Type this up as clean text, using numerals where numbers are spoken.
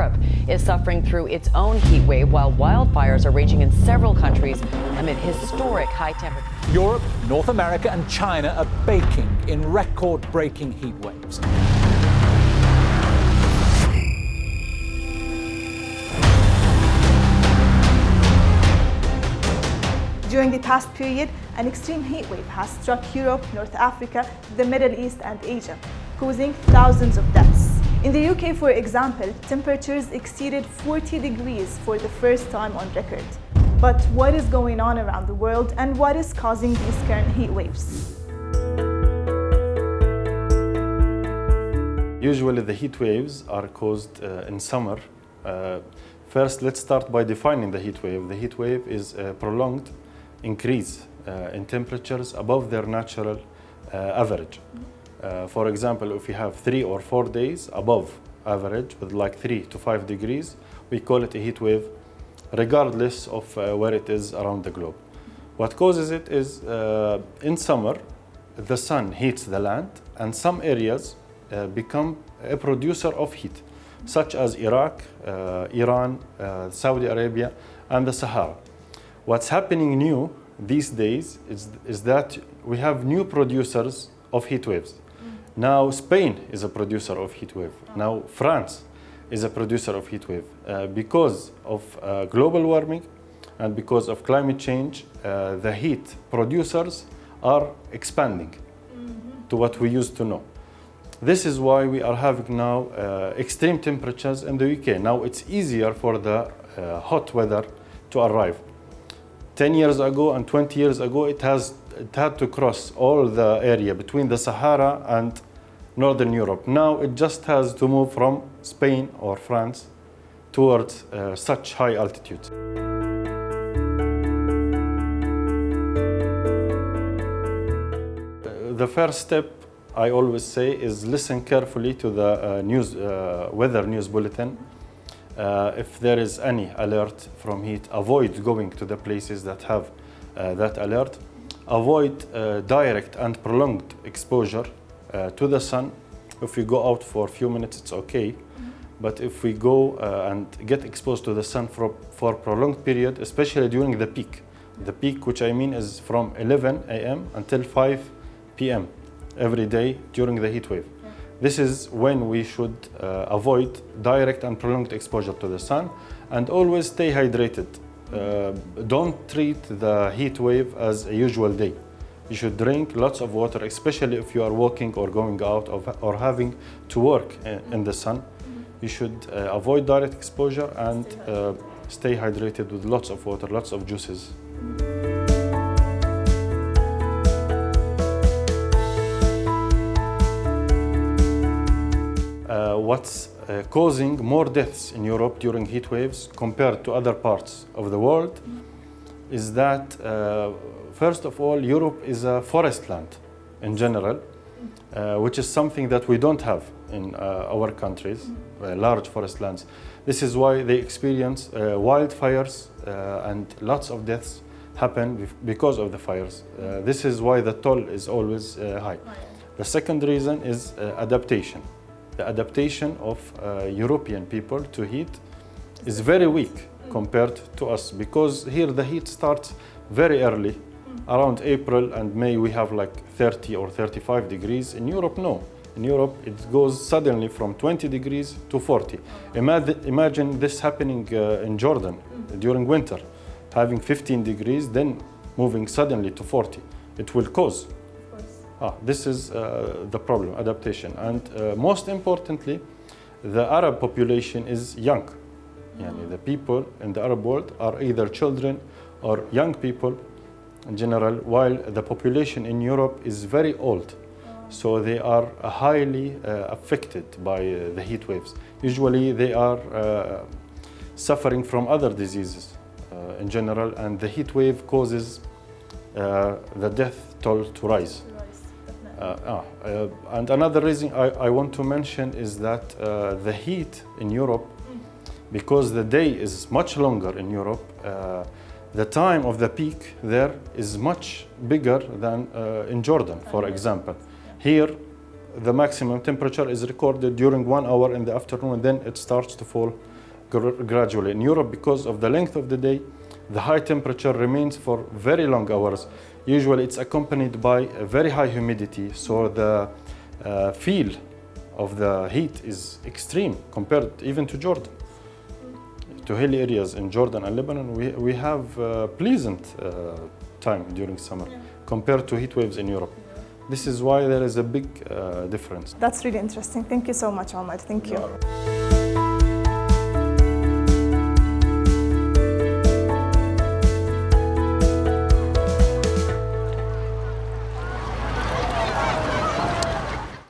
Europe is suffering through its own heat wave while wildfires are raging in several countries amid historic high temperatures. Europe, North America and China are baking in record-breaking heat waves. During the past period, an extreme heat wave has struck Europe, North Africa, the Middle East and Asia, causing thousands of deaths. In the UK, for example, temperatures exceeded 40 degrees for the first time on record. But what is going on around the world and what is causing these current heat waves? Usually the heat waves are caused in summer. First, let's start by defining the heat wave. The heat wave is a prolonged increase in temperatures above their natural average. For example, if you have 3 or 4 days above average with like 3 to 5 degrees, we call it a heat wave regardless of where it is around the globe. What causes it is in summer, the sun heats the land and some areas become a producer of heat, such as Iraq, Iran, Saudi Arabia, and the Sahara. What's happening new these days is that we have new producers of heat waves. Now Spain is a producer of heat wave. Now France is a producer of heat wave. Because of global warming and because of climate change, the heat producers are expanding to what we used to know. This is why we are having now extreme temperatures in the UK. Now it's easier for the hot weather to arrive. 10 years ago and 20 years ago, it had to cross all the area between the Sahara and Northern Europe. Now it just has to move from Spain or France towards such high altitudes. The first step, I always say, is listen carefully to the weather news bulletin. If there is any alert from heat, avoid going to the places that have that alert. Avoid direct and prolonged exposure to the sun. If we go out for a few minutes, it's okay. But if we go and get exposed to the sun for a prolonged period, especially during the peak, which I mean is from 11 a.m. until 5 p.m. every day during the heat wave. This is when we should avoid direct and prolonged exposure to the sun and always stay hydrated. Don't treat the heat wave as a usual day. You should drink lots of water, especially if you are walking or going out or having to work in the sun. You should avoid direct exposure and stay hydrated with lots of water, lots of juices. What's causing more deaths in Europe during heat waves compared to other parts of the world is that, first of all, Europe is a forest land in general, which is something that we don't have in our countries, large forest lands. This is why they experience wildfires and lots of deaths happen because of the fires. This is why the toll is always high. The second reason is adaptation. The adaptation of European people to heat is very weak compared to us, because here the heat starts very early. Around April and May we have like 30 or 35 degrees. In Europe, no. In Europe it goes suddenly from 20 degrees to 40. Imagine this happening in Jordan during winter, having 15 degrees, then moving suddenly to 40. It will cause. This is the problem, adaptation. And most importantly, the Arab population is young. The people in the Arab world are either children or young people in general, while the population in Europe is very old. So they are highly affected by the heat waves. Usually they are suffering from other diseases in general, and the heat wave causes the death toll to rise. And another reason I want to mention is that the heat in Europe, because the day is much longer in Europe, the time of the peak there is much bigger than in Jordan, for example. Here, the maximum temperature is recorded during 1 hour in the afternoon, and then it starts to fall gradually. In Europe, because of the length of the day, the high temperature remains for very long hours. Usually it's accompanied by a very high humidity, so the feel of the heat is extreme compared even to Jordan. To hilly areas in Jordan and Lebanon, we have pleasant time during summer compared to heat waves in Europe. This is why there is a big difference. That's really interesting. Thank you so much, Omar. Thank you.